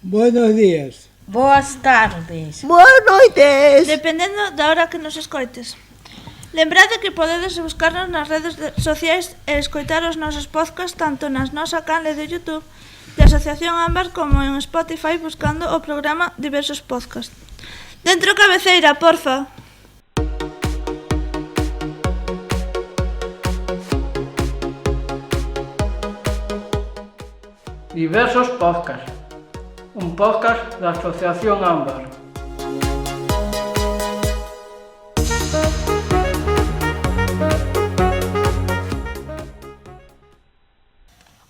Buenos días. Boas tardes. Boas noites. Dependendo da hora que nos escoites. Lembrade que podedes buscarnos nas redes sociais e escoitar os nosos podcasts tanto nas nosa canle de YouTube de Asociación Ámbar como en Spotify buscando o programa Diversos Podcasts. Dentro cabeceira, porfa! Diversos Podcasts, un podcast da Asociación Ámbar.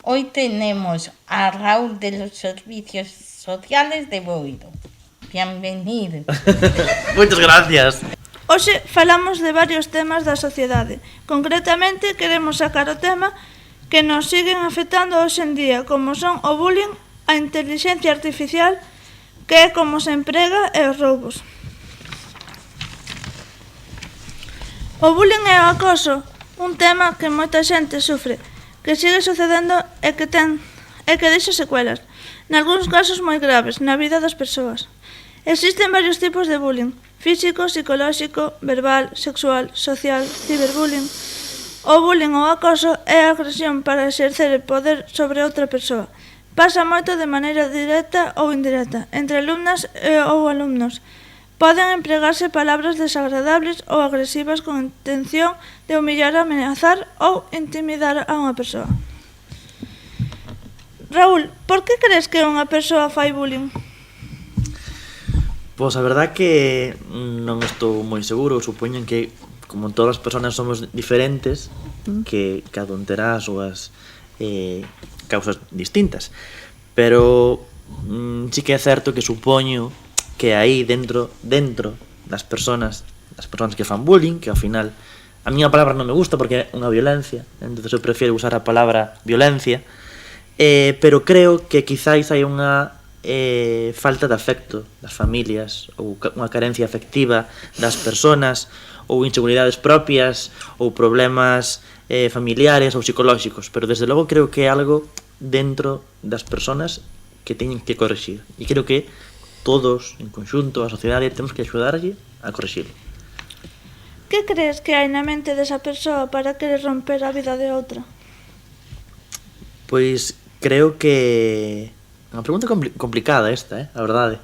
Hoy tenemos a Raúl de los Servicios Sociales de Boiro. Bienvenido. Moitas gracias. Hoxe falamos de varios temas da sociedade. Concretamente, queremos sacar o tema que nos siguen afectando hoxe en día, como son o bullying, a inteligencia artificial, que é como se emprega, e os roubos. O bullying e o acoso, un tema que moita xente sufre, que sigue sucedendo e que deixa secuelas, nalgúns casos moi graves, na vida das persoas. Existen varios tipos de bullying: físico, psicolóxico, verbal, sexual, social, ciberbullying. O bullying ou acoso é a agresión para exercer o poder sobre outra persoa. Pasa moito de maneira directa ou indirecta, entre alumnas ou alumnos. Poden empregarse palabras desagradables ou agresivas con intención de humillar, amenazar ou intimidar a unha persoa. Raúl, por que crees que unha persoa fai bullying? Pois a verdad que non estou moi seguro. Supoñen que, como todas as persoas somos diferentes, que cada un terá as súas causas distintas. Pero sí que é certo que supoño que aí dentro das persoas que fan bullying, que ao final a miña palabra non me gusta porque é unha violencia, entonces eu prefiro usar a palabra violencia, pero creo que quizáis hai unha falta de afecto das familias ou unha carencia afectiva das persoas ou inseguridades propias ou problemas familiares ou psicolóxicos, pero desde logo creo que é algo dentro das persoas que teñen que corrixir, e creo que todos, en conxunto, a sociedade, temos que axudarlle a corrixirlo. Que crees que hai na mente desa persoa para querer romper a vida de outra? Pois creo que... é unha pregunta complicada esta, a verdade.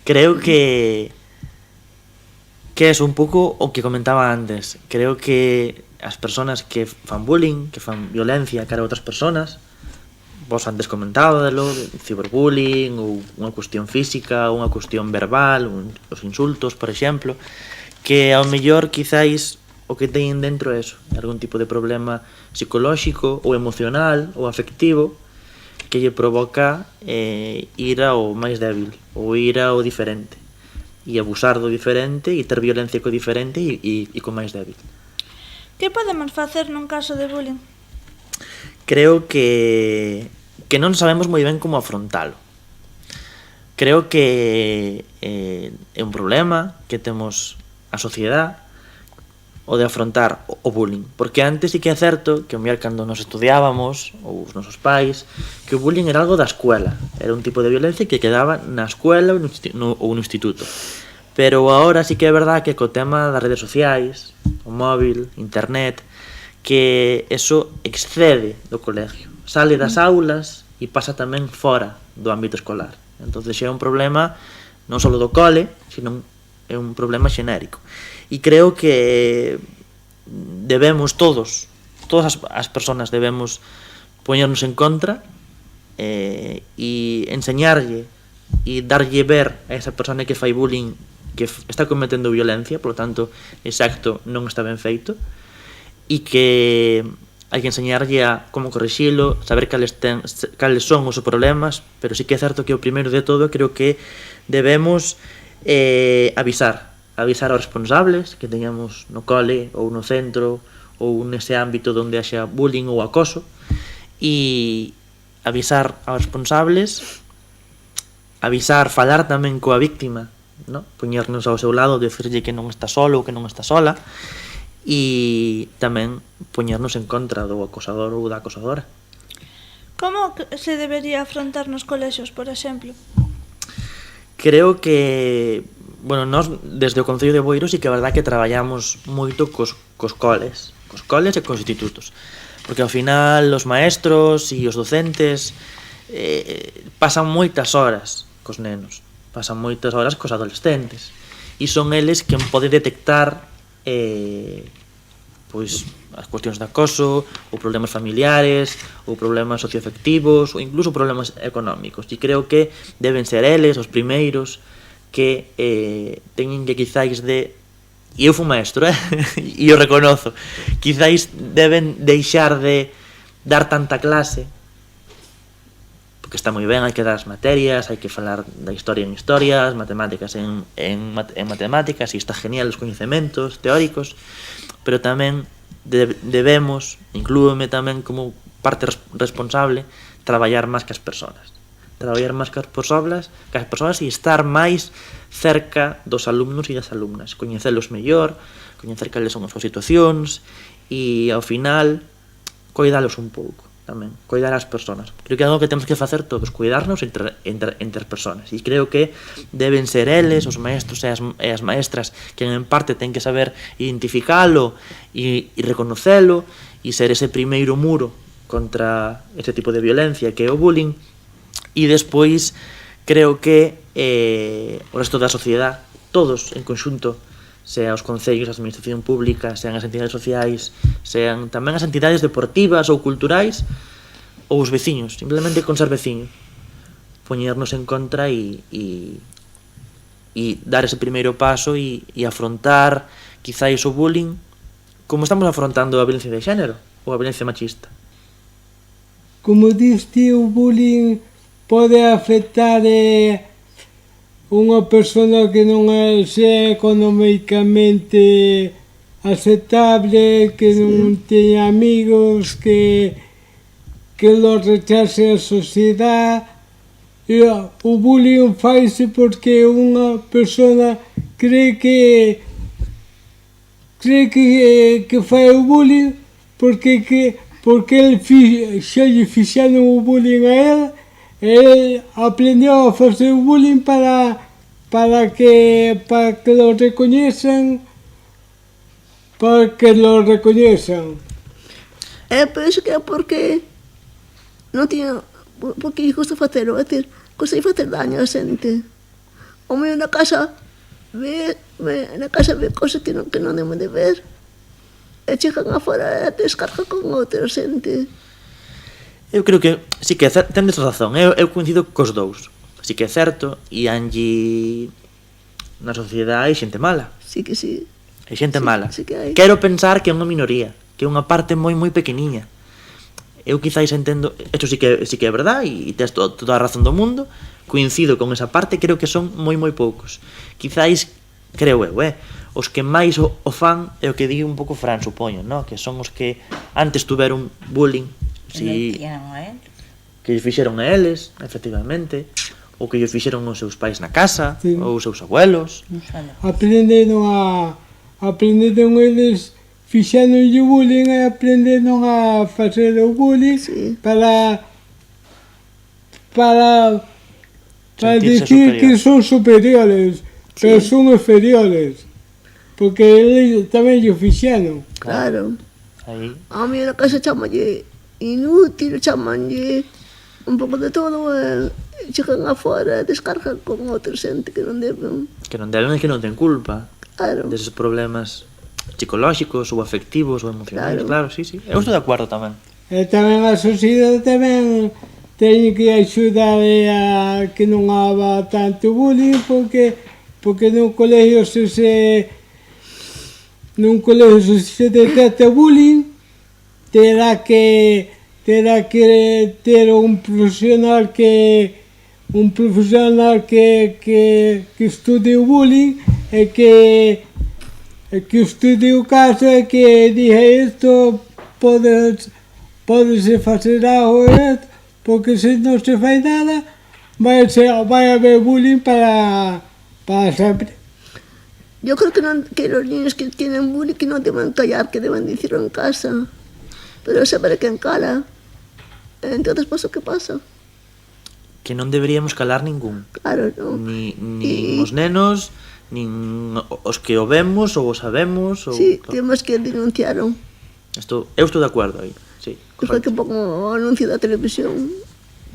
Creo que é un pouco o que comentaba antes. Creo que as persoas que fan bullying, que fan violencia cara a outras persoas, vos antes comentábalo, ciberbullying ou unha cuestión física, ou unha cuestión verbal, os insultos, por exemplo, que ao mellor quizáis o que teñen dentro é eso, algún tipo de problema psicolóxico ou emocional ou afectivo que lle provoca ir ao máis débil ou ir ao diferente e abusar do diferente e ter violencia co diferente e co máis débil. Que podemos facer nun caso de bullying? Creo que non sabemos moi ben como afrontalo. Creo que é un problema que temos a sociedade o de afrontar o bullying, porque antes sí que é certo que cando nos estudiábamos ou os nosos pais, que o bullying era algo da escuela, era un tipo de violencia que quedaba na escuela ou no instituto. Pero agora sí que é verdad que co tema das redes sociais, o móvil, internet, que eso excede do colegio, sale das aulas e pasa tamén fora do ámbito escolar. Entonces é un problema non só do cole, sino é un problema xenérico. E creo que debemos todas as persoas debemos poñernos en contra e enseñarlle e darlle ver a esa persona que fai bullying que está cometendo violencia, polo tanto ese acto non está ben feito, e que hai que enseñarlle a como corrixilo, saber cales son os problemas, pero sí que é certo que o primeiro de todo creo que debemos avisar aos responsables que teñamos no cole ou no centro ou nese ámbito onde haxa bullying ou acoso, e avisar aos responsables, falar tamén coa víctima, no? Poñernos ao seu lado, decirlle que non está solo ou que non está sola, e tamén poñernos en contra do acosador ou da acosadora. Como se debería afrontar nos colexios, por exemplo? creo que, bueno, nós desde o Concello de Boiro sí que é verdad que traballamos moito cos coles e cos institutos, porque ao final os maestros e os docentes pasan moitas horas cos nenos, pasan moitas horas cos adolescentes, e son eles quen pode detectar pois as cuestións de acoso, ou problemas familiares, ou problemas socioafectivos, ou incluso problemas económicos. E creo que deben ser eles os primeiros que teñen que quizáis de... E eu fui maestro, e eu reconozo. Quizáis deben deixar de dar tanta clase, porque está moi ben, hai que dar as materias, hai que falar da historia en historias, matemáticas en matemáticas, e está genial os coñecementos teóricos, pero tamén debemos, inclúome tamén como parte responsable, traballar máis que as persoas. Traballar máis que as persoas e estar máis cerca dos alumnos e das alumnas, coñecelos mellor, coñecer cales son as súas situacións e ao final coidalos un pouco tamén, coidar as persoas. Creo que é algo que temos que facer todos, cuidarnos entre as persoas, e creo que deben ser eles, os maestros e as maestras, que en parte ten que saber identificalo e reconocelo e ser ese primeiro muro contra ese tipo de violencia que é o bullying. E despois creo que o resto da sociedade, todos en conxunto, sean os concellos, a administración pública, sean as entidades sociais, sean tamén as entidades deportivas ou culturais, ou os veciños, simplemente con ser veciños, poñernos en contra e dar ese primeiro paso e afrontar quizáis o bullying como estamos afrontando a violencia de xénero ou a violencia machista. Como diste, o bullying pode afectar unha persona que non é economicamente aceptable, que non teña amigos, que lo rechace a sociedade. E o bullying faise porque unha persona cree que fai o bullying porque ele xa lle fixeron o bullying a ela. Ele aprendeu a facer o bullying para que lo recoñezan, Penso que é porque non tiña, porque lle gusta facelo, é dicir, gusta facer daño a xente. O meu na casa ve cosas que non deben de ver, e chegan afora e descarga con outra xente. Eu creo que sí que tendes razón, eu coincido cos dous. Sí que é certo, e anlle na sociedade hai xente mala. Sí que sí. Hai xente mala. Sí que hai. Quero pensar que é unha minoría, que é unha parte moi pequeniña. Eu quizáis entendo, isto sí que é verdad, e tes toda a razón do mundo, coincido con esa parte, creo que son moi poucos. Quizáis, creo eu, os que máis o fan é o que di un pouco Fran, supoño, no? Que son os que antes tuveron bullying, si, que lles fixeron a eles, efectivamente, ou que lles fixeron os seus pais na casa, sí, ou os seus abuelos. Aprenderon eles, fixeron o bullying e aprenderon a facer o bullying, sí, para decir que son superiores, sí, pero son inferiores, porque eles tamén o fixeron. Claro. Aí. A mí na casa chamalle inútil, chamanlle un pouco de todo, chegan afora e descargan con outra xente que non deben. Que non deben e que non ten culpa. Claro. Deses problemas psicolóxicos ou afectivos ou emocionais, claro, sí. Eu estou de acordo tamén. E tamén a sociedade tamén ten que axudar a que non haga tanto bullying, porque nun colegio se detecta bullying, terá que ter un profesional que estude o bullying e que estude o caso e que diga isto pode-se facer algo, porque se non se fai nada vai haber bullying para sempre. Yo creo que los niños que tienen bullying que no deben callar, que deben decirlo en casa. Pero saber quen cala. Entonces pasa o que pasa. que non deberíamos calar ningún. Claro, non. Nin os nenos, nin os que o vemos ou o sabemos. Ou... Sí, temos que denunciaron. Eu estou de acordo aí, sí, Foi que correcto. pon o anuncio da televisión.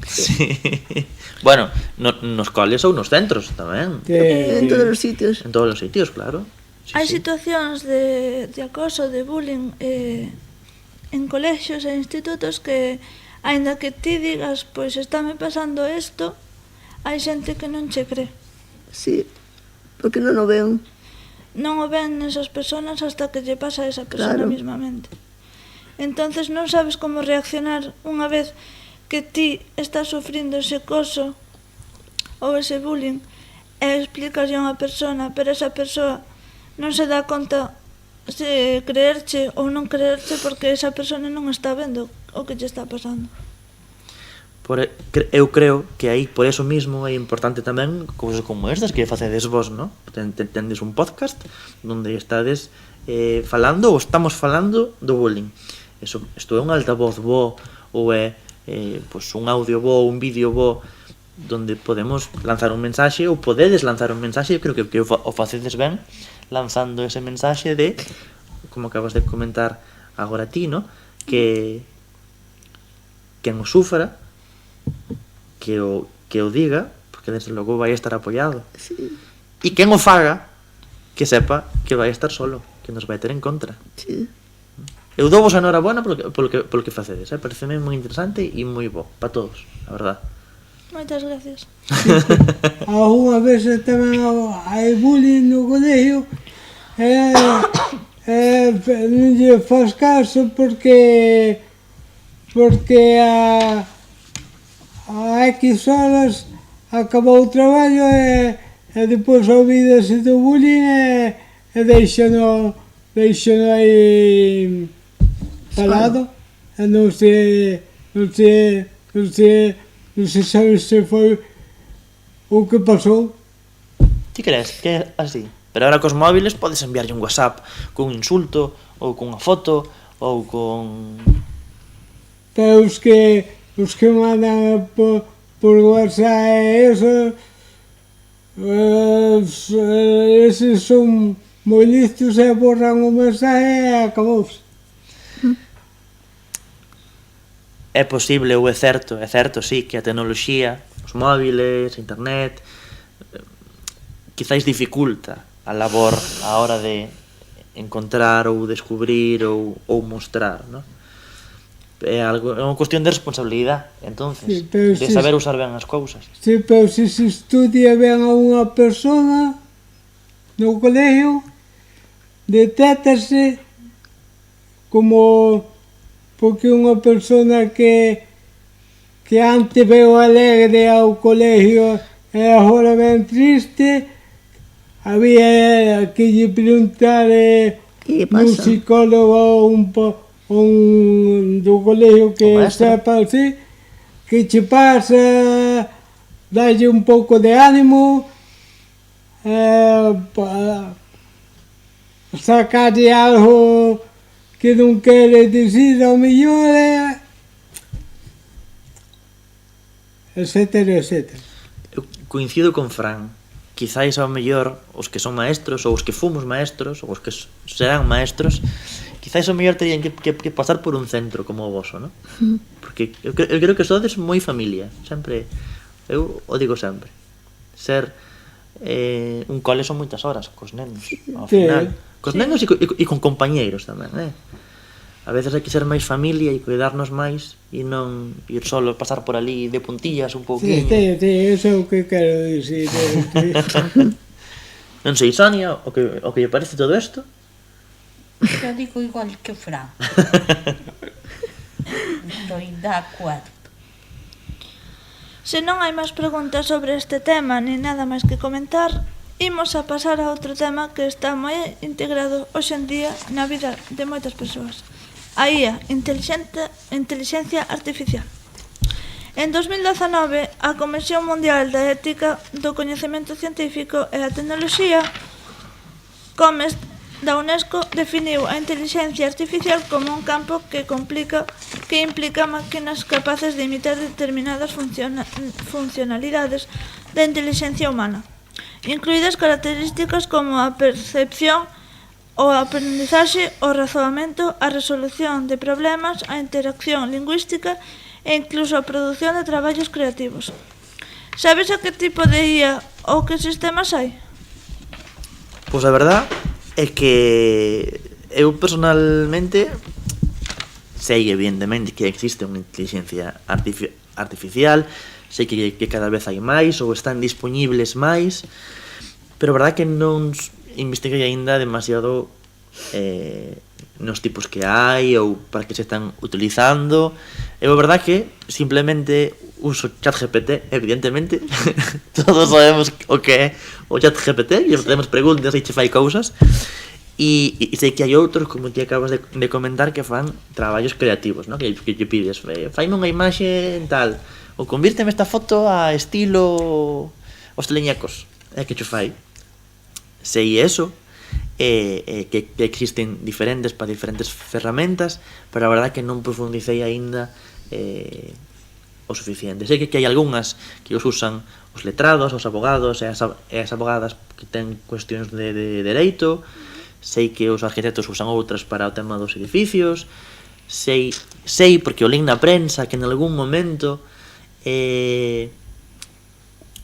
Sí. Bueno, nos coles ou nos centros tamén. En todos os sitios. En todos os sitios, claro. Sí, Hai sí. situacións de acoso, de bullying en colexios e institutos que, aínda que ti digas, pois estáme pasando isto, hai xente que non che cree. Sí, porque non o ven. Non o ven esas personas hasta que lle pasa a esa persona Claro. mismamente. Entonces non sabes como reaccionar unha vez que ti estás sufrindo ese acoso ou ese bullying e explicas a unha persona, pero esa persoa non se dá conta se creerche ou non creerche porque esa persona non está vendo o que lle está pasando. Eu creo que aí, por eso mismo, é importante tamén cousas como estas que facedes vos, no? Tendes un podcast onde estades falando ou estamos falando do bullying. Isto é un altavoz bo ou é pois un audio bo ou un vídeo bo donde podemos lanzar un mensaxe ou podedes lanzar un mensaxe. Eu creo que o facedes ben lanzando ese mensaxe de, como acabas de comentar agora ti, no? Que quen o sufra que o diga, porque desde logo vai estar apoiado. Sí. E quen o faga que sepa que vai estar solo, que nos vai ter en contra. Sí. Eu dou vos a enhorabuena polo que facedes, pareceme moi interesante e moi bo para todos, a verdad. Moitas gracias. Alguna vez tamén hai bullying no colegio non lle faz caso porque a X horas acabou o traballo e depois olvídase do bullying e deixano aí parado e non se sabe se foi o que pasou. Ti crees que é así? Pero ahora cos móviles podes enviarlle un WhatsApp con un insulto ou con unha foto ou con... Pero os que mandan por WhatsApp e eso, eses son moi listos e borran o mensaje e acabouse. É posible ou é certo, sí, que a tecnoloxía, os móviles, a internet, quizáis dificulta a labor a hora de encontrar ou descubrir ou mostrar, ¿no? É unha cuestión de responsabilidade, entonces, Sí, pero de si saber usar ben as cousas. Sí, pero se estudia ben a unha persona no colegio, detéctase como porque unha persona que antes veo alegre ao colegio e agora ben triste, había que lle preguntar Que un pasa? psicólogo un do colegio que O maestro. sepa así, que che pasa, dalle un pouco de ánimo, sacarlle algo que non quere dicir ao mellor, etcétera, etcétera. Eu coincido con Fran. Quizáis ao mellor os que son maestros ou os que fomos maestros ou os que serán maestros, quizáis ao mellor terían que pasar por un centro como o voso, ¿no? Porque eu creo que sodes moi familia, sempre, eu o digo sempre. Ser un cole son moitas horas cos nenos, ao Sí. final. Cos nenos e con compañeiros tamén, A veces hai que ser máis familia e cuidarnos máis e non ir solo pasar por ali de puntillas un pouquinho. Sí, eso é o que quero dicir. Non sei, Sonia, o que lle parece todo isto? Yo digo igual que Fran. Estoy de acuerdo. Se non hai máis preguntas sobre este tema ni nada máis que comentar, imos a pasar a outro tema que está moi integrado hoxe en día na vida de moitas persoas. A IA, Inteligencia Artificial. En 2019, a Comisión Mundial de Ética do Coñecemento Científico e a Tecnoloxía, COMEST, da UNESCO definiu a intelixencia artificial como un campo que implica máquinas capaces de imitar determinadas funcionalidades da intelixencia humana, incluídas características como a percepción, o aprendizaxe, o razoamento, a resolución de problemas, a interacción lingüística e incluso a produción de traballos creativos. Sabes a que tipo de IA ou que sistemas hai? Pois a verdad é que eu personalmente sei evidentemente que existe unha inteligencia artificial, sei que cada vez hai máis ou están disponibles máis, pero a verdad que non investiguei aínda demasiado nos tipos que hai ou para que se están utilizando. Eu a verdad que simplemente uso ChatGPT, evidentemente. Todos sabemos o que é o ChatGPT, e facemos preguntas e che fai cousas. E sei que hai outros, como ti acabas de comentar, que fan traballos creativos, ¿no? Que lle pides, faime unha imaxe tal, ou convírteme esta foto a estilo os teleñecos, é que che fai. Sei eso, que existen diferentes para diferentes ferramentas, pero a verdade que non profundicei aínda o suficiente. Sei que hai algunhas que os usan os letrados, os abogados e as abogadas que ten cuestións de dereito. Sei que os arquitectos usan outras para o tema dos edificios. Sei porque o lín na prensa que en algún momento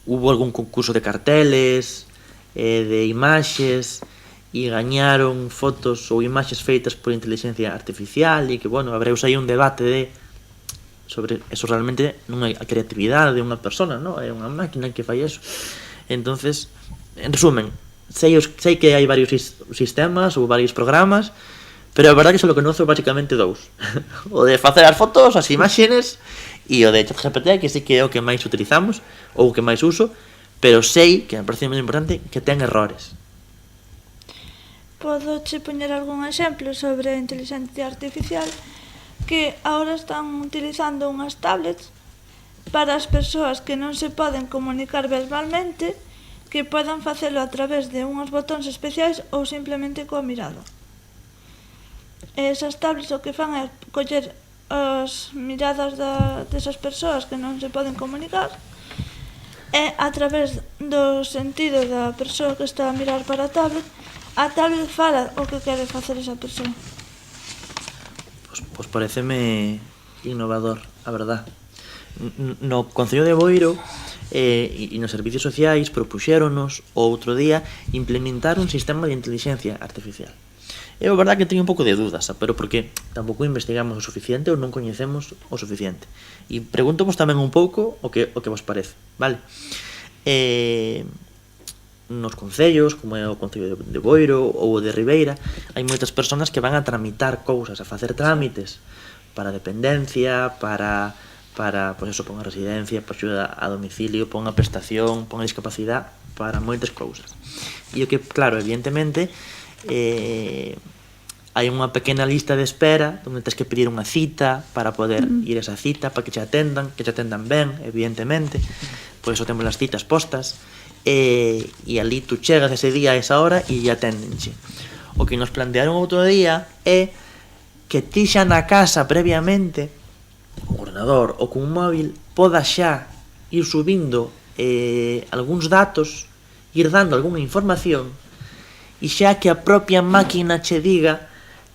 hubo algún concurso de carteles, de imaxes, e gañaron fotos ou imaxes feitas por inteligencia artificial, e que, bueno, abreuse aí un debate sobre eso realmente non é a creatividade de unha persona, non? É unha máquina que fai eso. Entonces, en resumen, sei que hai varios sistemas ou varios programas, pero a verdade que só lo conozo basicamente dous. O de facer as fotos, as imaxes, e o de ChatGPT, que sei que é o que máis utilizamos, ou o que máis uso, pero sei, que me parece moi importante, que ten errores. Podo che poñer algún exemplo sobre a inteligencia artificial que ahora están utilizando unhas tablets para as persoas que non se poden comunicar verbalmente, que podan facelo a través de unhos botóns especiais ou simplemente coa mirada. E esas tablets o que fan é coller as miradas desas persoas que non se poden comunicar e a través do sentido da persoa que está a mirar para a tablet fala o que quere facer esa persoa. Pois pareceme innovador, a verdad. No Concello de Boiro e nos servicios sociais propuxéronos o outro día implementar un sistema de inteligencia artificial. É a verdad que teño un pouco de dudas, pero porque tampouco investigamos o suficiente ou non coñecemos o suficiente. E preguntovos tamén un pouco o que vos parece, vale? Nos concellos, como é o Concello de Boiro ou o de Ribeira, hai moitas persoas que van a tramitar cousas, a facer trámites para dependencia, para pois eso, para unha residencia, para axuda a domicilio, para unha prestación, para unha discapacidade, para moitas cousas. E o que, claro, evidentemente, hai unha pequena lista de espera onde tens que pedir unha cita para poder ir a esa cita, para que te atendan ben, evidentemente. Pois eso temos as citas postas, e ali tú chegas ese día a esa hora e aténdenche. O que nos plantearon outro día é que ti xa na casa previamente, con ordenador ou con un móvil, podas xa ir subindo algúns datos, ir dando algunha información, e xa que a propia máquina che diga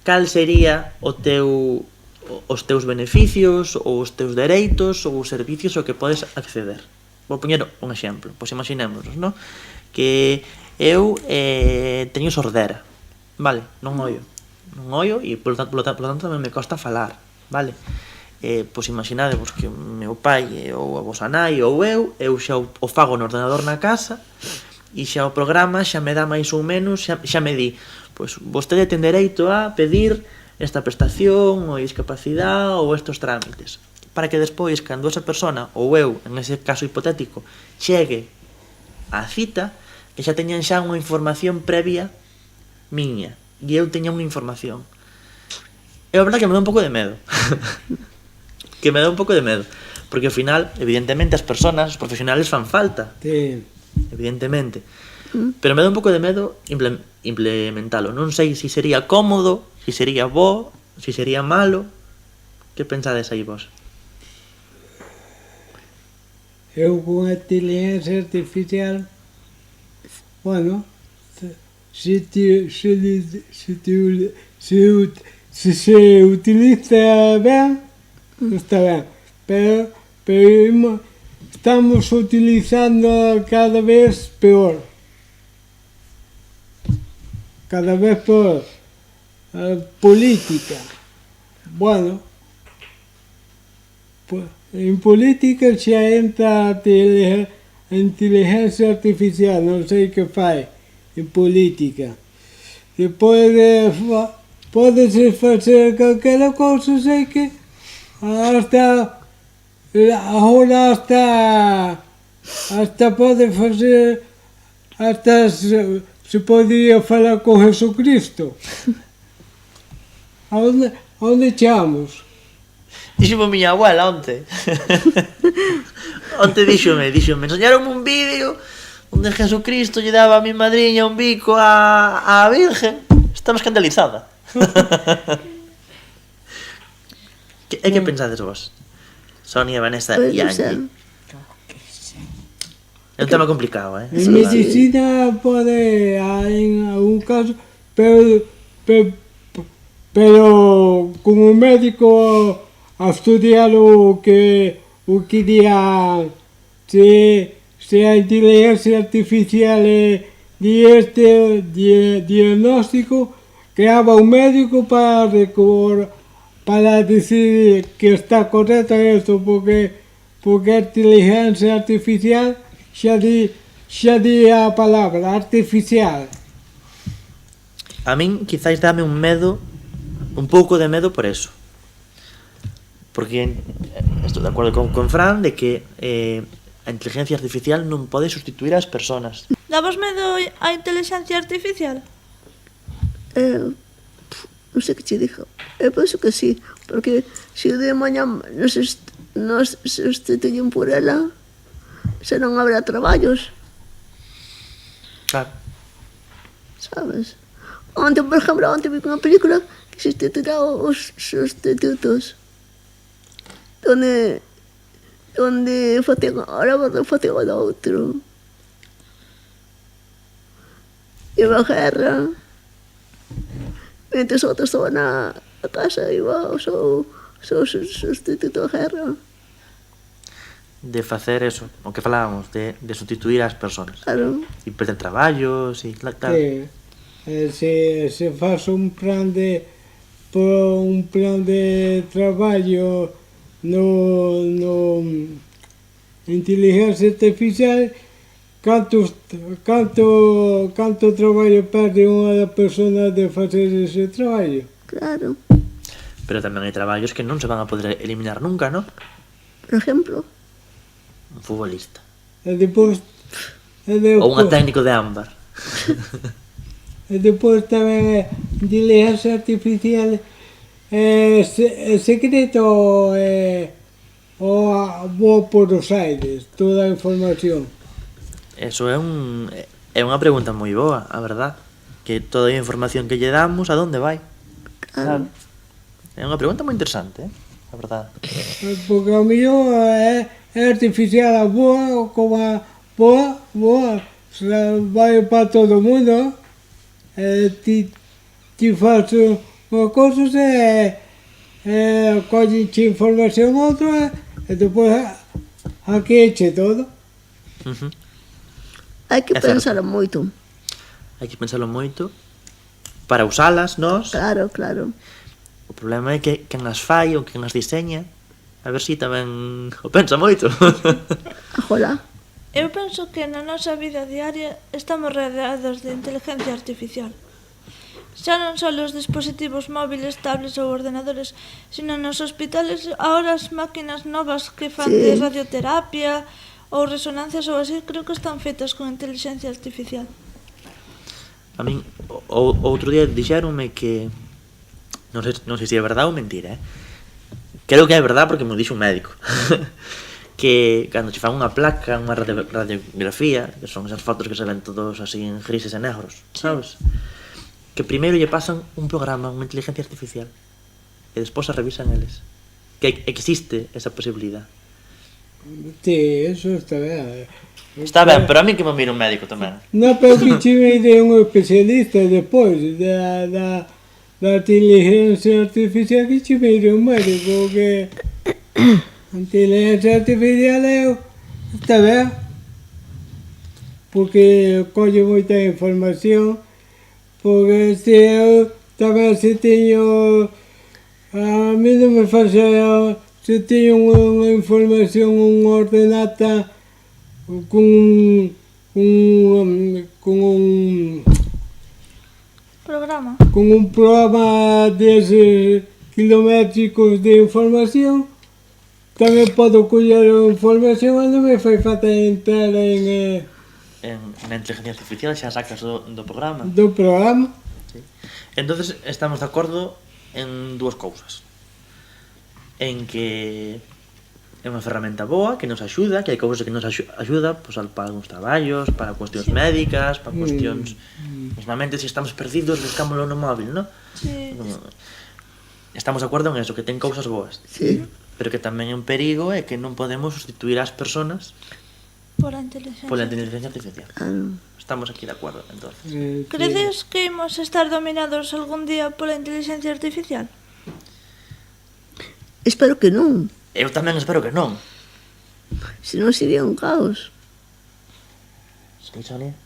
cal sería os teus beneficios ou os teus dereitos ou os servicios ao que podes acceder. Vou poñer un exemplo, pois imaginémonos, non? Que eu teño sordera, vale? Non oio e polo tanto tamén me costa falar, vale? Pois imaginadevos que o meu pai ou a vosa nai ou eu xa o fago no ordenador na casa e xa o programa xa me dá máis ou menos, xa me di, pois vostede ten dereito a pedir esta prestación ou discapacidade ou estes trámites, para que despois, cando esa persona, ou eu, en ese caso hipotético, chegue á cita, que xa teñan xa unha información previa miña, e eu teña unha información. É a verdade que me dá un pouco de medo. Porque ao final, evidentemente, as persoas, os profesionales fan falta. Sí. Evidentemente. Pero me dá un pouco de medo implementalo. Non sei se sería cómodo, se sería bo, se sería malo. Que pensades aí vos? Eu con a inteligencia artificial, bueno, se se utiliza ben, está ben, pero estamos utilizando cada vez peor. Cada vez peor. Política. Bueno, en política xa entra a inteligencia artificial, non sei que fai en política. Depois pódese facer calquera cousa, sei que agora hasta pode facer, hasta se podía falar con Jesucristo. Onde chamos? Díxome miña abuela onte. Onte díxome, enseñaronme un vídeo onde Jesucristo lle daba a mi madriña un bico á Virgen. Estaba escandalizada. Que pensades vos? Sonia, Vanessa e Angie. É un tema complicado, eh? En medicina pode, en algún caso, pero como médico a estudiar o que diga se a inteligencia artificial di este diagnóstico, creaba un médico para decir que está correcto esto, porque a inteligencia artificial xa di a palabra artificial. A min quizáis dame un pouco de medo por eso. Porque estou de acordo con Fran de que a inteligencia artificial non pode sustituir as persoas. Davos medo a inteligencia artificial? Non sei que che dixo. Eu penso que sí, porque se o de mañá nos sustituyen por ela, se non habrá traballos, Claro. sabes? Onte, por exemplo, vi unha película que se titula Os Sustitutos, donde facían o outro. Iba a guerra, mentre outros estaban na casa, iba o seu sustituto a guerra. De facer eso, o que falábamos, de sustituir as persoas. Claro. E perder traballos, e claro. Se faz un plan de traballo no inteligencia artificial, canto traballo perde unha persona de facer ese traballo? Claro. Pero tamén hai traballos que non se van a poder eliminar nunca, ¿no? Por exemplo. Un futbolista. E depois Ou un técnico de ámbar. E depois tamén inteligencia artificial secreto o por os aires, toda a información. Eso é unha pregunta moi boa, a verdad. Que toda a información que lle damos, a donde vai? Claro. É unha pregunta moi interesante, a verdad. Porque a mellor é artificial a boa, como a boa, vai para todo o mundo. Ti faz unha cousa colleche información outra e depois aquí eche todo. Hai que pensar moito. Hai que pensarlo moito para usalas, nós. Claro, claro. O problema é que quen as fai ou quen as diseña, a ver si tamén o pensa moito. Ajolá. Eu penso que na nosa vida diaria estamos rodeados de inteligencia artificial. Xa non só os dispositivos móviles, tablets ou ordenadores, sino nos hospitales, ahora as máquinas novas que fan de radioterapia ou resonancias ou así, creo que están feitas con inteligencia artificial. A min, outro día dixéronme que non sei se é verdade ou mentira, Creo que é verdade porque me dixo un médico. que cando che fan unha placa, unha radiografía, que son esas fotos que se ven todos así en grises e negros, sabes? Que primeiro lle pasan un programa, unha inteligencia artificial, e despois a revisan eles. Que existe esa posibilidad. Sí, eso está ben. Está ben, pero a mí que me mira un médico tamén. Non, pero que che mire un especialista depois da inteligencia artificial, que che mire un médico, que a inteligencia artificial está ben, porque colle moita información, porque se eu tamén se teño, a mí non me fase, se teño unha información, unha ordenata, con un programa deses kilométricos de información, tamén podo coller a información e non me fai falta entrar en na inteligencia artificial xa sacas do programa. do programa. Sí. Entonces estamos de acordo en dúas cousas. En que é unha ferramenta boa, que nos axuda, que hai cousas que nos axuda pues, para algúns traballos, para cuestións médicas, para cuestións... Normalmente, se estamos perdidos, buscámoslo no móvil, non? Sí. Estamos de acordo en eso, que ten cousas boas. Sí. Pero que tamén é un perigo é que non podemos sustituir as personas Pola inteligencia artificial. Ah, Estamos aquí de acordo, entonces. Credes que imos estar dominados algún día pola inteligencia artificial? espero que non, Eu tamén espero que non. senón sería un caos. Sí, Sonia?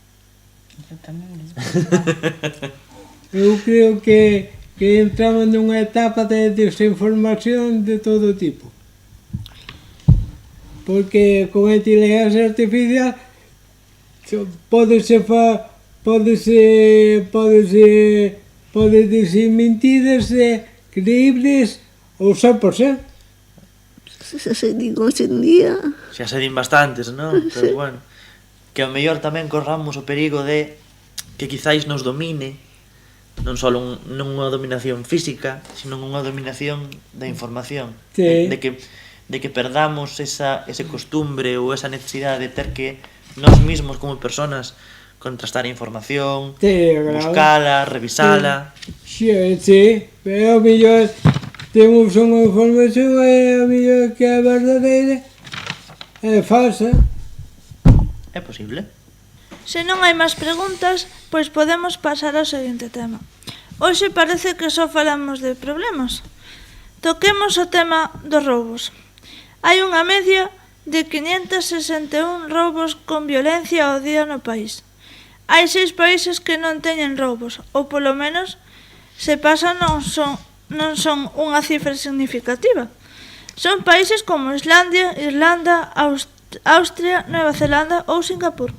Eu tamén me Eu creo que entramos nunha etapa de desinformación de todo tipo. Porque con a inteligencia artificial podese decir mentiras creíbles ao 100%. Se digo hoxe en día, Xa se din bastantes, non? Pero Sí. bueno, que ao mellor tamén corramos o perigo de que quizáis nos domine non só non unha dominación física, sino unha dominación da información. Sí. De que perdamos ese costumbre ou esa necesidade de ter que nós mismos como personas contrastar a información, Sí, claro. buscala, revisala. Sí, pero ao mellor temos unha información e ao mellor que é verdadeira é falsa. É posible. Se non hai máis preguntas, pois podemos pasar ao seguinte tema. Hoxe parece que só falamos de problemas. Toquemos o tema dos roubos. Hai unha media de 561 roubos con violencia ao día no país. Hai 6 países que non teñen roubos, ou polo menos, se pasa non son unha cifra significativa. Son países como Islandia, Irlanda, Austria, Nova Zelanda ou Singapur.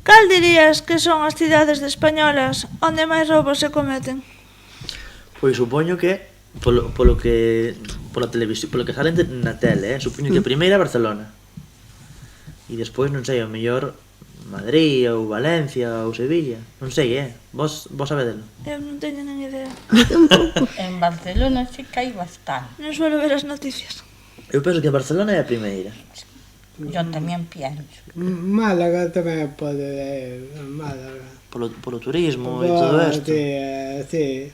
Cal dirías que son as cidades españolas onde máis roubos se cometen? Pois supoño que polo que pola televisión, polo que sale na tele, supoño que a primeira Barcelona. E despois non sei, ao mellor Madrid ou Valencia ou Sevilla, non sei, vos sabedelo. Eu non teño nen idea. En Barcelona sí que hai bastante. Non suelo ver as noticias. Eu penso que a Barcelona é a primeira. Yo tamén pienso. Málaga tamén pode Málaga. Polo turismo e todo isto. Sí.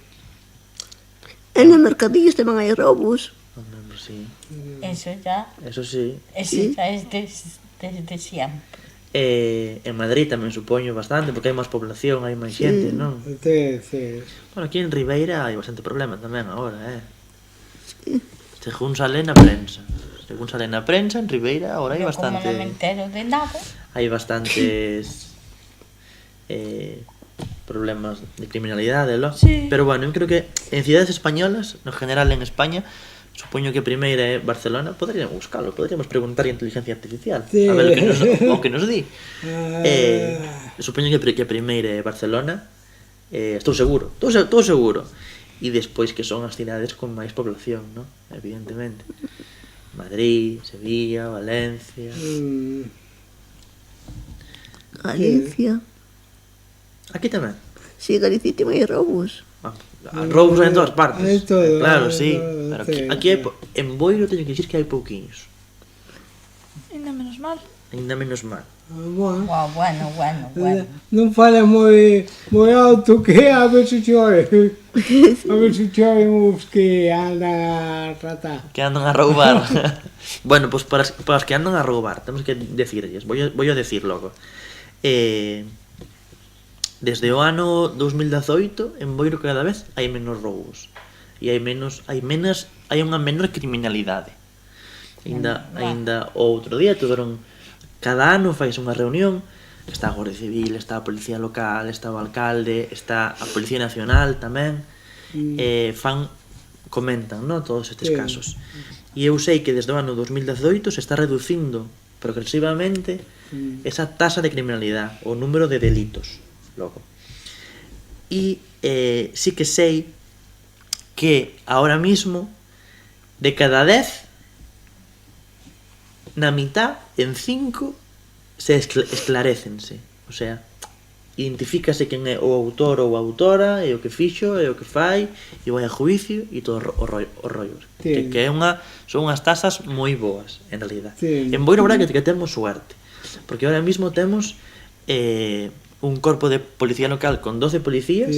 e nos mercadillos tamén hai roubos. Hombre, sí. Eso ya, Eso sí. eso ya es desde siempre. En Madrid tamén supoño bastante, porque hai máis población, hai máis xente, non? Sí. Bueno, aquí en Ribeira hai bastante problema tamén agora, Según sale na prensa. En Ribeira agora hai Yo como no me bastante... entero de nada, Hai bastantes problemas de criminalidade, ¿no? Sí. Pero bueno, eu creo que en cidades españolas, no general en España, supoño que a primeira é Barcelona, poderíamos buscalo, poderíamos preguntar a inteligencia artificial, Sí. a ver o que nos di. Ah. Supoño que a primeira é Barcelona, estou seguro. E despois que son as cidades con máis población, ¿no? Evidentemente. Madrid, Sevilla, Valencia... Galicia. Aquí tamén. Si, Galicia tamén hai roubos. Roubos en todas partes. Hai todo, Claro, hai sí. todo, Pero sí. aquí hai en Boiro teño que dicir que hai pouquiños. mal. Ainda menos mal. Bueno, Bueno. non fala moi alto que a ver se chove. A ver se chove os que andan a tratar. Que andan a roubar. Bueno, pues para os que andan a roubar, temos que decirlles, voy a decir logo. Desde o ano 2018 en Boiro cada vez hai menos roubos e hai unha menor criminalidade. Ainda o outro día tiveron, cada ano fais unha reunión, está a Guardia Civil, está a Policía Local, está o Alcalde, está a Policía Nacional tamén, comentan, no, todos estes casos. E eu sei que desde o ano 2018 se está reducindo progresivamente esa tasa de criminalidade, o número de delitos, logo. E sí que sei que ahora mismo de cada 10 na mitad, en 5 se esclarécense, o sea, identifícase quen é o autor ou a autora, e o que fixo, e o que fai, e vai a juicio e todo o rollo. Que son unhas tasas moi boas, en realidad. En Boiro, verdad, que temos suerte, porque ahora mismo temos un corpo de policía local con 12 policías,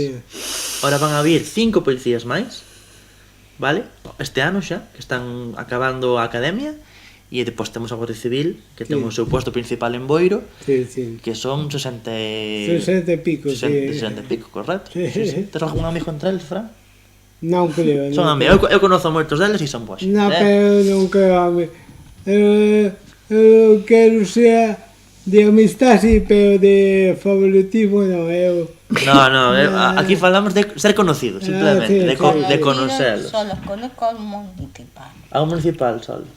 ahora van a vir 5 policías máis, vale? Este ano xa, que están acabando a academia, e depois temos a Guardia Civil, que ten o seu posto principal en Boiro, que son 60 e pico, 60 e pico, correcto? Sí. Tens algún amigo entre eles, Fran? Non creo. Son amigos, eu conozo moitos deles e son boas. Non, pero non creo, amigo. Eu quero ser de amistade, pero de favoritismo non, eu... No, aquí falamos de ser conocidos, simplemente, de conocelos. Solo conozco al municipal. Ao municipal, solo.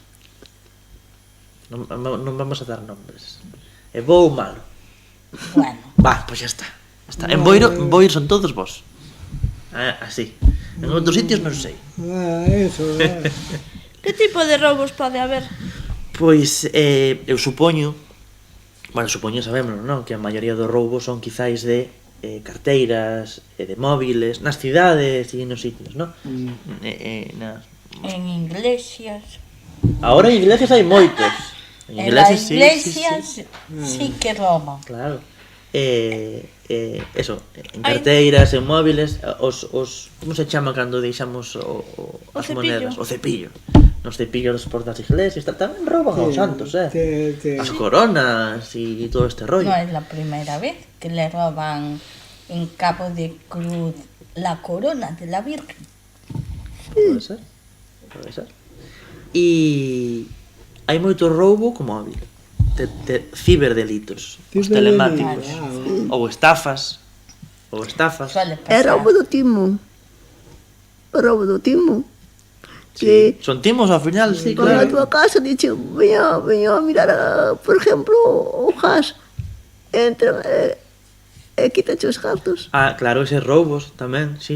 Non vamos a dar nombres. É bo ou malo? Bueno. Pois xa está. En Boiro son todos vos. Así. En outros sitios non sei. Eso, Que tipo de roubos pode haber? Pois, eu supoño, sabémoslo, non? Que a maioría dos roubos son quizáis de carteiras, de móviles, nas cidades e nos sitios, non? En iglesias. Ahora en iglesias hai moitos. En las iglesias sí que roban. Claro. Eso, en carteiras, en móviles, os como se chama cando deixamos as monedas? O cepillo. Nos cepillos por das iglesias, tamén roban aos santos, as coronas e todo este rollo. No es la primera vez que le roban en Cabo de Cruz la corona de la Virgen. Pode ser. E hai moito roubo co móvil, de ciberdelitos, os telemáticos, ou estafas. É roubo do timo. Sí. Son timos ao final, sí, claro. claro. Na tua casa dixe, veña a mirar, por exemplo, o gas, entran e quítache os cartos. Claro, eses roubos tamén, sí.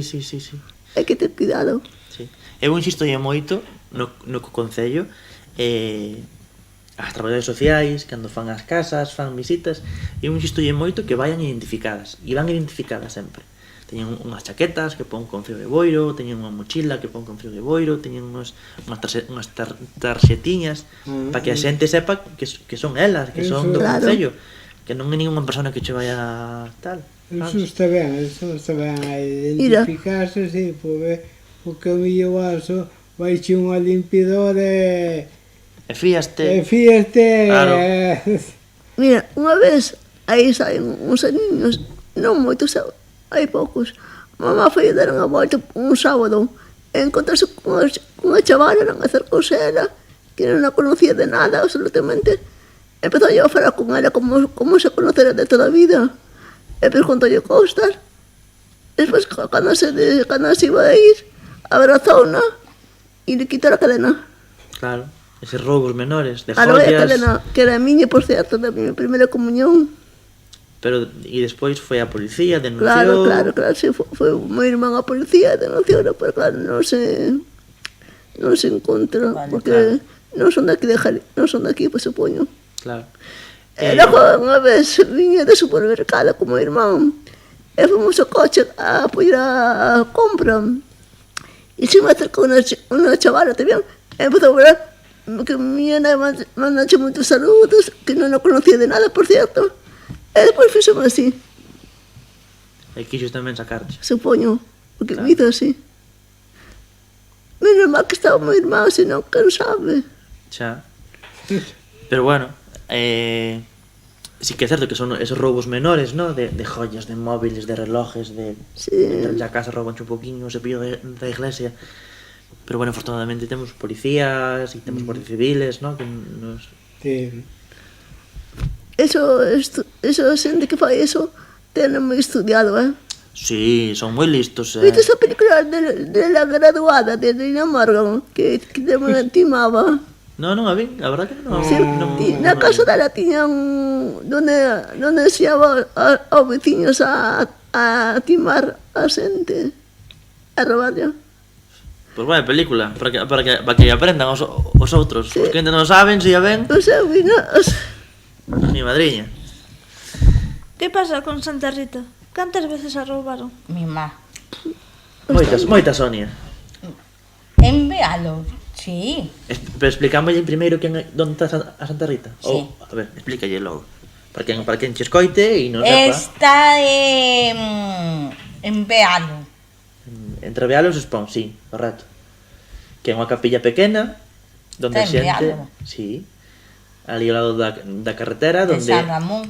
Hai que ter cuidado. Sí. Eu insisto moito no concello, as traballadoras sociais, cando fan as casas, fan visitas, eu insisto moito que vayan identificadas, e van identificadas sempre. Teñen unhas chaquetas que pon con fío de boiro, teñen unha mochila que pon con fío de boiro, teñen unhas tarxetiñas para que a xente sepa que son elas, que son do concello, que non é ninguna persona que che vaya tal. Eso está ben a identificarse, sí, porque o millo vaso vai che unha limpiadora e fíaste. Claro. Mira, unha vez aí saen uns niños, non moitos, hai poucos. Mamá foi a dar unha volta un sábado e encontrarse cunha chavala, non acercouse a ela, que non a conocía de nada, absolutamente. Empezou a falar con ela como se conocera de toda a vida. E preguntou-lle costas. Despois, cando se iba a ir, abrazouna e le quitou a cadena. Claro, eses roubos menores, de joyas. A cadena, que era miña, por certo, da miña primeira comunión. Pero, e despois foi a policía, denunciou... Claro, sí, foi o meu irmán a policía, denunciou, pero claro, non se encontra, porque non son daqui, pues supoño. Claro. E logo, unha vez, viña do supermercado con o meu irmán, e fomos ao coche a apoiar a compra, e se me acercou unha chavala tamén, e empezou a ver, que mi nai mandache moitos saludos, que non o conocía de nada, por cierto. E despois fixome así, E quixos tamén sacarche. supoño, porque Claro. me hizo así. Menos mal que estaba moi irmán, senón, quen sabe. Xa. Pero bueno, sí que é certo que son esos roubos menores, ¿no? De joyas, de móviles, de relojes, de... Sí. Entran ya a casa, roban un poquinho, se pillo da iglesia. Pero bueno, afortunadamente temos policías e temos guardias civiles, ¿no? Que nos... Sí. Eso xente que fai eso, ten moi estudiado, Sí, son moi listos. Viste esa película de la graduada de Dina Morgan, que te timaba? No, non a vi, a verdad que non. Sí, na casa dela tiñan donde enseñaba aos veciños a timar a xente, a robarla. Pois buena película, para que aprendan os outros. Sí. Os que ainda non saben, si a ven, O sea, mi madriña. Que pasa con Santa Rita? Cantas veces a roubaron? Mi má. Moitas, Sonia. En Bealo, sí. Pero explicámoslle primeiro onde está a Santa Rita. Sí. Ou, a ver, explícalle logo. Para quen che escoite e non sepa. Está en Bealo. Entre Bealos e Espón, sí, correcto. Que é unha capilla pequena donde a Está en xente, Bealo. sí, ali ao lado da carretera De donde San Ramón.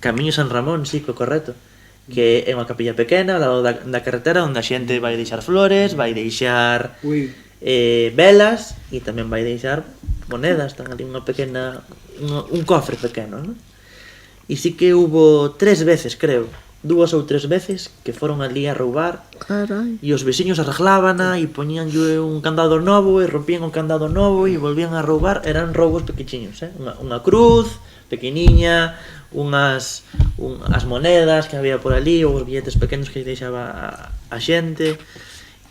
Camiño San Ramón, sí, correcto. Que é unha capilla pequena ao lado da carretera onde a xente vai deixar flores, vai deixar Ui. velas e tamén vai deixar monedas, tan ali unha pequena un cofre pequeno, ¿no? E sí que hubo 3 veces, creo, 2 ou 3 veces que foron ali a roubar carai. e os veciños arreglábana e poñíanlle un candado novo e rompían o candado novo e volvían a roubar. Eran roubos pequechiños, unha cruz pequeniña, as monedas que había por ali ou os billetes pequenos que deixaba a xente.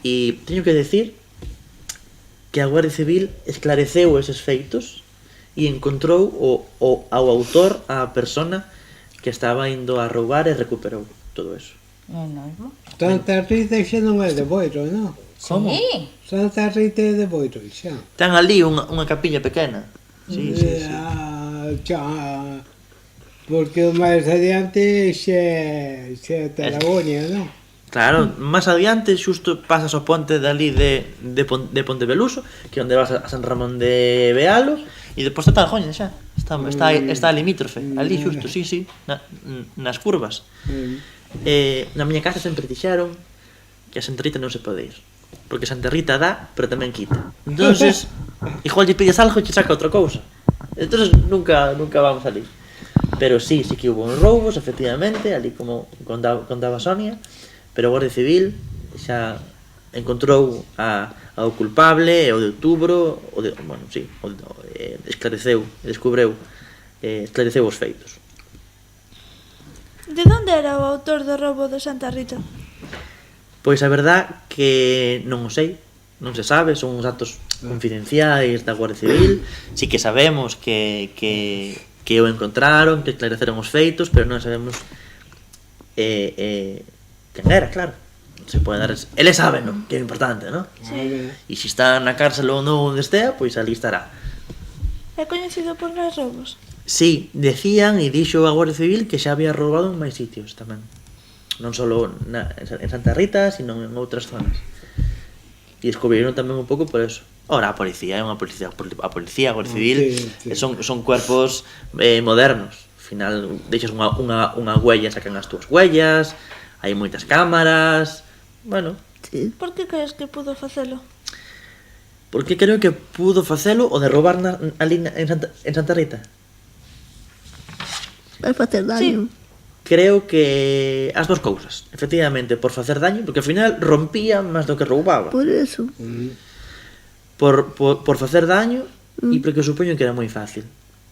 E teño que decir que a Guardia Civil esclareceu eses feitos e encontrou ao autor, a persona que estaba indo a roubar e recuperou todo eso. Non é mesmo? Santa Rita xa non é de Boiro, non? Como? Sí. Santa Rita é de Boiro, xa. Ten ali unha capilla pequena. Sí. Xa, porque o máis adiante xa é Talagonia, non? Claro, máis adiante xusto pasas o ponte dali de Ponteveluso, que é onde vas a San Ramón de Bealo, e depois está Tajoña xa. Está limítrofe, ali xusto, sí, nas curvas. Na miña casa sempre dixeron que a Santa Rita non se pode ir, porque Santa Rita dá, pero tamén quita. Entonces, igual lle pides algo e che saca outra cousa. Entonces nunca vamos ali. Pero sí que hubo uns roubos, efectivamente, ali como contaba Sonia, pero a Guardia Civil xa encontrou ao culpable e o de outubro, esclareceu os feitos. De onde era o autor do roubo de Santa Rita? Pois a verdad que non o sei, non se sabe, son uns datos confidenciais da Guardia Civil. Sí que sabemos que o encontraron, que esclareceron os feitos, pero non sabemos quen era, claro. Se pode dar, eles saben, ¿no? Que é importante, ¿no? Sí. E se está na cárcel ou non onde estea, pois ali estará. É coñecido por máis roubos? Sí, decían e dixo a Guardia Civil que xa había roubado en máis sitios tamén. Non só en Santa Rita, sino en outras zonas. E descubriron tamén un pouco por eso. Ora, a policía é unha policía, a Guardia Civil, sí. son cuerpos modernos. Ao final, deixas unha huella, sacan as túas huellas, hai moitas cámaras. Bueno, Sí. Por que crees que pudo facelo? porque creo que pudo facelo o de roubar ali en Santa Rita. Vai facer daño. Creo que as dos cousas, efectivamente, por facer daño, porque ao final rompía máis do que roubaba. Por eso. Por facer daño e porque supoño que era moi fácil.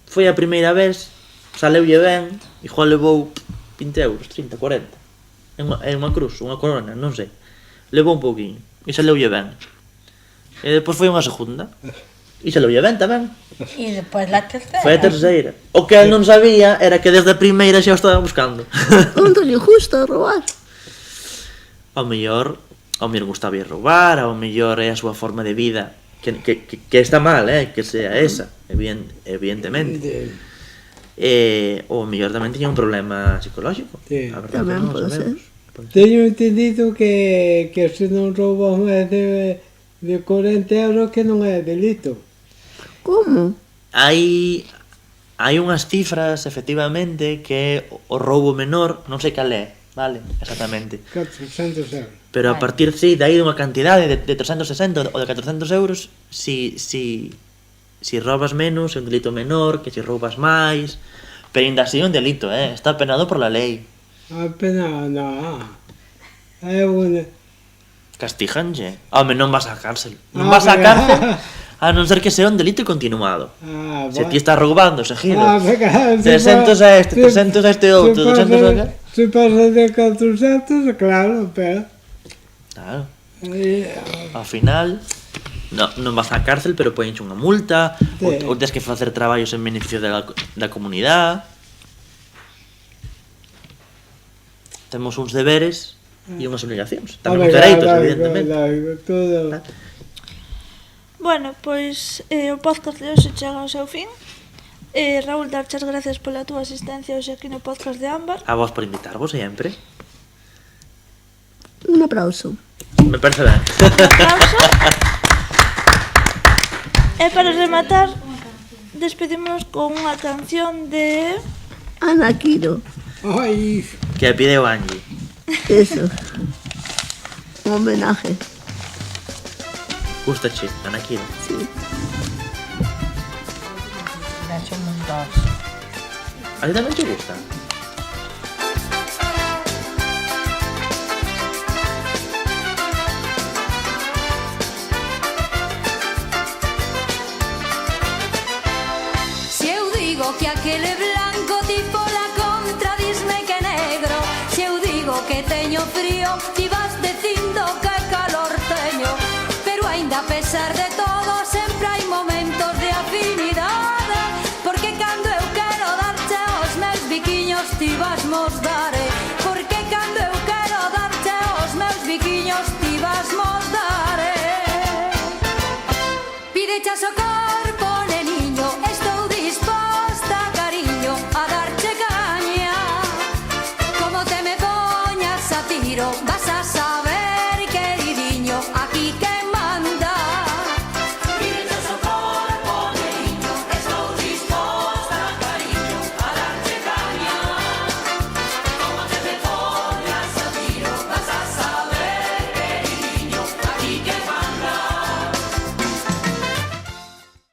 Foi a primeira vez, saleulle ben, igual levou 20 euros, 30, 40. É unha cruz, unha corona, non sei. Levou un pouquinho e saleulle ben. E depois foi unha segunda e saleulle ben tamén. E despois la terceira. Foi a terceira. O que el non sabía era que desde a primeira xa o estaba buscando. Onde lle gusta roubar? Ao mellor gustaba roubar, ao mellor é a súa forma de vida, que que está mal, que sea esa, evidentemente. O mellor tamén tiña un problema psicolóxico. Sí. A verdade, Tamén non o pode ser. sabemos. Teño entendido que se non roubas máis de 40 euros que non é delito. Como? Hai unhas cifras, efectivamente, que o roubo menor, non sei cal é, vale, exactamente. 400 euros. Pero a partir de aí dunha cantidade de 360 ou de 400 euros, si robas menos é un delito menor que si roubas máis, pero ainda así é un delito, está penado por la lei. Apenas, non. É unha... Castíjanlle. Home, non vas á cárcel. Non vas á cárcel a non ser que sea un delito continuado. Se ti estás roubando seguido 300 a este, 300 a este outro, 200 a este. Se pasa de 400, claro, pero... Claro. Ao final non vas á cárcel, pero poñenche unha multa, ou tens que facer traballos en beneficio da comunidade. Temos uns deberes e unhas obligacións. Tamén uns dereitos, evidentemente. Todo. Bueno, pois o podcast de hoxe chega ao seu fin. Raúl, darchas gracias pola túa asistencia hoxe aquí no podcast de Ámbar. A vos por invitarvos sempre. Un aplauso. Me parece ben. Un aplauso. E para rematar, despedimos con unha canción de... Ana Quiro. Ai, Que a pide o Angie. Eso. Un homenaje. Gustache, Anaquilo. Sí. Somos dos. A ti tamén te gusta? Si eu digo que aquele blanco tipo la contra disme que negro, si eu digo que teño frío ti vas dicindo que calor teño, pero aínda a pesar de todo sempre hai momentos de afinidade, porque cando eu quero darte os meus biquiños ti vasmos dare, porque cando eu quero darte os meus biquiños ti vasmos dare. Pidechas o corpo